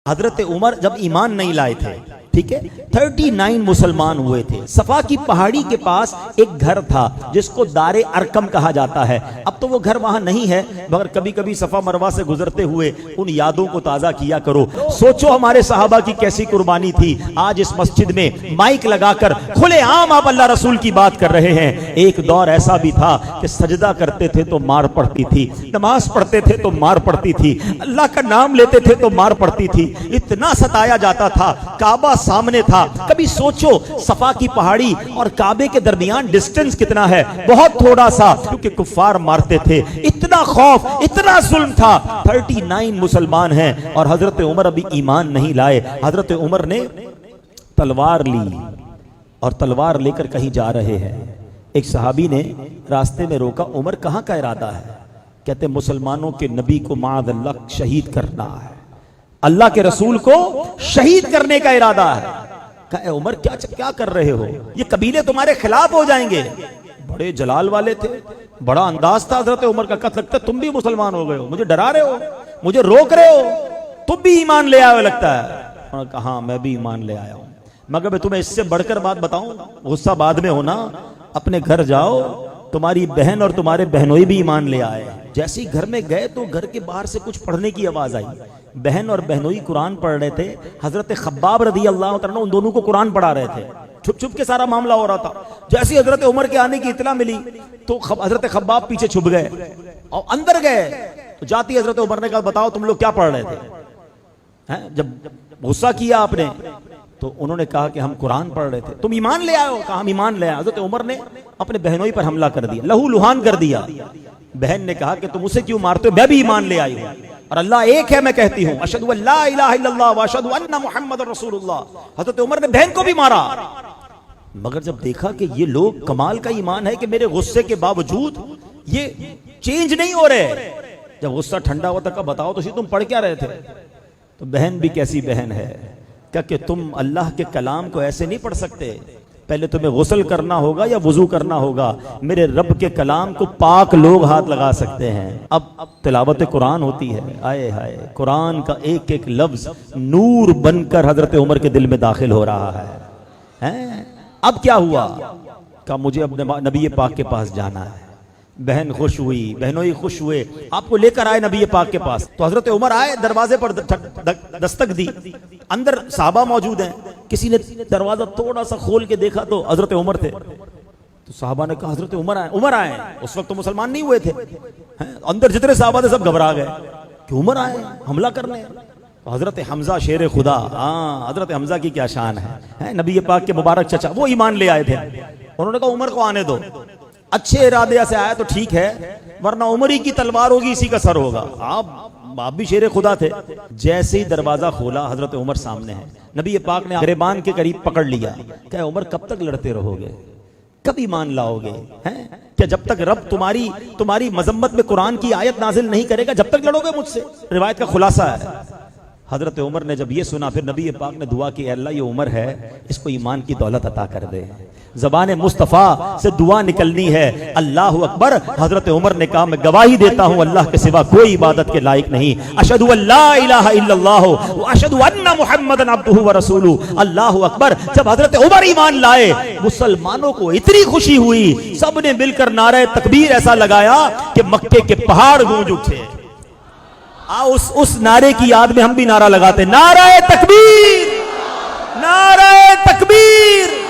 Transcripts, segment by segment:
حضرت عمر جب ایمان نہیں لائے تھے، ٹھیک ہے، 39 مسلمان ہوئے تھے۔ صفا کی پہاڑی کے پاس ایک گھر تھا جس کو دار ارکم کہا جاتا ہے۔ اب تو وہ گھر وہاں نہیں ہے، مگر کبھی کبھی صفا مروہ سے گزرتے ہوئے ان یادوں کو تازہ کیا کرو۔ سوچو ہمارے صحابہ کی کیسی قربانی تھی۔ آج اس مسجد میں مائک لگا کر کھلے عام آپ اللہ رسول کی بات کر رہے ہیں۔ ایک دور ایسا بھی تھا کہ سجدہ کرتے تھے تو مار پڑتی تھی، نماز پڑھتے تھے تو مار پڑتی تھی، اللہ کا نام لیتے تھے تو مار پڑتی تھی، اتنا ستایا جاتا تھا۔ کعبہ سامنے تھا، کبھی سوچو صفا کی پہاڑی اور کعبے کے درمیان ڈسٹنس کتنا ہے، بہت تھوڑا سا، کیونکہ کفار مارتے تھے، اتنا خوف، اتنا ظلم تھا۔ 39 مسلمان ہیں اور حضرت عمر ابھی ایمان نہیں لائے۔ حضرت عمر نے تلوار لی اور تلوار لے کر کہیں جا رہے ہیں۔ ایک صحابی نے راستے میں روکا، عمر کہاں کا ارادہ ہے؟ کہتے مسلمانوں کے نبی کو معاذ اللہ شہید کرنا ہے، اللہ کے رسول کو شہید کرنے کا ارادہ ہے۔ کہا اے عمر کیا کر رہے ہو؟ یہ قبیلے تمہارے خلاف ہو جائیں گے۔ بڑے جلال والے تھے، بڑا انداز تھا حضرت عمر کا۔ کہا لگتا ہے تم بھی مسلمان ہو گئے ہو، مجھے ڈرا رہے ہو، مجھے روک رہے ہو، تم بھی ایمان لے آئے ہو لگتا ہے۔ انہوں نے کہا ہاں میں بھی ایمان لے آیا ہوں، مگر میں تمہیں اس سے بڑھ کر بات بتاؤں، غصہ بعد میں ہونا، اپنے گھر جاؤ، تمہاری بہن اور تمہارے بہنوئی بھی ایمان لے آئے۔ جیسے ہی گھر میں گئے تو گھر کے باہر سے کچھ پڑھنے کی آواز آئی۔ بہن اور بہنوئی قرآن پڑھ رہے تھے۔ حضرت خباب رضی اللہ عنہ ان دونوں کو قرآن پڑھا رہے تھے، چھپ چھپ کے سارا معاملہ ہو رہا تھا۔ جیسے حضرت عمر کے آنے کی اطلاع ملی تو حضرت خباب پیچھے چھپ گئے اور اندر گئے تو جاتی حضرت عمر نے کہا بتاؤ تم لوگ کیا پڑھ رہے تھے؟ جب غصہ کیا آپ نے تو انہوں نے کہا کہ ہم قرآن پڑھ رہے تھے۔ تم ایمان لے آئے ہو؟ کہا ہم ایمان لے آئے۔ حضرت عمر نے اپنے بہنوئی پر حملہ کر دیا، لہو لہان کر دیا۔ بہن نے کہا کہ تم اسے کیوں مارتے ہو؟ میں بھی ایمان لے آئی ہوں اور اللہ ایک ہے، میں کہتی ہوں اشہدو ان لا الہ الا اللہ واشہدو ان محمد رسول اللہ۔ حضرت عمر نے بہن کو بھی مارا، مگر جب دیکھا کہ یہ لوگ کمال کا ایمان ہے کہ میرے غصے کے باوجود یہ چینج نہیں ہو رہے، جب غصہ ٹھنڈا ہوا تھا بتاؤ تو تم پڑھ کیا رہے تھے؟ تو بہن بھی کیسی بہن ہے کہ تم اللہ کے کلام کو ایسے نہیں پڑھ سکتے، پہلے تمہیں غسل کرنا ہوگا یا وضو کرنا ہوگا۔ میرے رب کے کلام کو پاک لوگ ہاتھ لگا سکتے ہیں۔ اب تلاوت قرآن ہوتی ہے، آئے ہائے، قرآن کا ایک ایک لفظ نور بن کر حضرت عمر کے دل میں داخل ہو رہا ہے۔ اب کیا ہوا؟ کہ مجھے اپنے نبی پاک کے پاس جانا ہے۔ بہن خوش ہوئی، بہنوئی خوش ہوئے، آپ کو لے کر آئے نبی پاک کے پاس۔ تو حضرت عمر آئے، دروازے پر دستک دی، اندر صحابہ موجود ہیں۔ کسی نے دروازہ تھوڑا سا کھول کے دیکھا تو حضرت عمر تھے۔ تو صحابہ نے کہا حضرت عمر آئے۔ اس وقت تو مسلمان نہیں ہوئے تھے، اندر جتنے صحابہ تھے سب گھبرا گئے کہ عمر آئے حملہ کرنے۔ حضرت حمزہ شیر خدا، حضرت حمزہ کی کیا شان ہے، نبی پاک کے مبارک چچا، وہ ایمان لے آئے تھے۔ انہوں نے کہا عمر کو آنے دو، اچھے ارادے سے آیا تو ٹھیک ہے، ورنہ عمری کی تلوار ہوگی اسی کا سر ہوگا۔ آپ بھی شیر خدا تھے۔ جیسے ہی دروازہ کھولا حضرت عمر سامنے ہے، نبی پاک نے گریبان کے قریب پکڑ لیا، کہ عمر کب تک لڑتے رہو گے، کب ایمان لاؤ گے؟ کہ جب تک رب تمہاری مذمت میں قرآن کی آیت نازل نہیں کرے گا جب تک لڑو گے مجھ سے؟ روایت کا خلاصہ ہے۔ حضرت عمر نے جب یہ سنا پھر نبی پاک نے دعا کی، اے اللہ یہ عمر ہے اس کو ایمان کی دولت عطا کر دے۔ زبان مصطفیٰ سے دعا نکلنی ہے، اللہ اکبر۔ حضرت عمر نے کہا میں گواہی دیتا ہوں اللہ کے سوا کوئی عبادت کے لائق نہیں، اشہدو ان لا الہ الا اللہ واشہدو ان محمدًا عبدہ ورسولہ، اللہ اکبر۔ جب حضرت عمر ایمان لائے مسلمانوں کو اتنی خوشی ہوئی، سب نے مل کر نعرہ تکبیر ایسا لگایا کہ مکے کے پہاڑ گونج اٹھے۔ اس نعرے کی یاد میں ہم بھی نعرہ لگاتے، نعرہ تکبیر، نعرہ تکبیر۔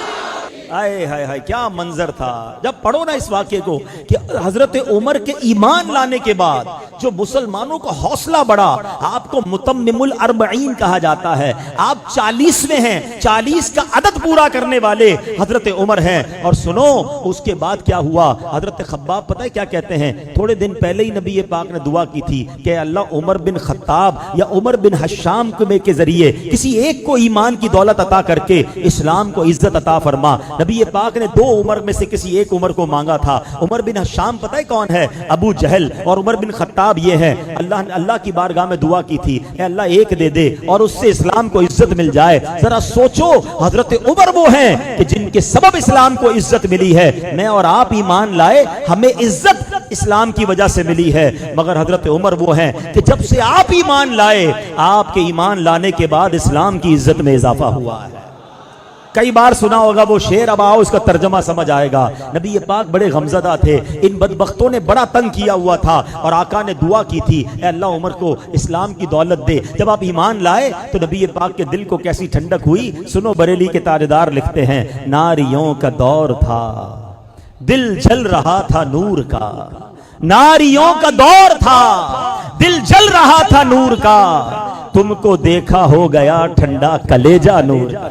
آئے ہائے ہائے کیا منظر تھا۔ جب پڑھو نا اس واقعے کو کہ حضرت عمر کے ایمان لانے کے بعد جو مسلمانوں کا حوصلہ بڑھا، آپ کو متمم الاربعین کہا جاتا ہے، آپ 40ویں ہیں، 40 کا عدد پورا کرنے والے حضرت عمر ہیں۔ اور سنو اس کے بعد کیا ہوا، حضرت خباب پتہ ہے کیا کہتے ہیں، تھوڑے دن پہلے ہی نبی پاک نے دعا کی تھی کہ اللہ عمر بن خطاب یا عمر بن حشام کے ذریعے کسی ایک کو ایمان کی دولت عطا کر کے اسلام کو عزت عطا فرما۔ نبی پاک نے 2 عمر میں سے کسی ایک عمر کو مانگا تھا۔ عمر بن حشام پتہ ہے کون ہے؟ ابو جہل۔ اور عمر بن خطاب یہ ہے، اللہ کی بارگاہ میں دعا کی تھی اے اللہ ایک دے دے اور اس سے اسلام کو عزت مل جائے۔ ذرا سوچو حضرت عمر وہ ہیں کہ جن کے سبب اسلام کو عزت ملی ہے۔ میں اور آپ ایمان لائے، ہمیں عزت اسلام کی وجہ سے ملی ہے، مگر حضرت عمر وہ ہیں کہ جب سے آپ ایمان لائے، آپ کے ایمان لانے کے بعد اسلام کی عزت میں اضافہ ہوا ہے۔ کئی بار سنا ہوگا وہ شعر، اب آؤ اس کا ترجمہ سمجھ آئے گا۔ نبی پاک بڑے غمزدہ تھے، ان بدبختوں نے بڑا تنگ کیا ہوا تھا، اور آقا نے دعا کی تھی اے اللہ عمر کو اسلام کی دولت دے۔ جب آپ ایمان لائے تو نبی پاک کے دل کو کیسی ٹھنڈک ہوئی۔ سنو بریلی کے تاجدار لکھتے ہیں، ناریوں کا دور تھا دل جل رہا تھا نور کا، ناریوں کا دور تھا دل جل رہا تھا نور کا، تم کو دیکھا ہو گیا ٹھنڈا کلیجہ نور کا۔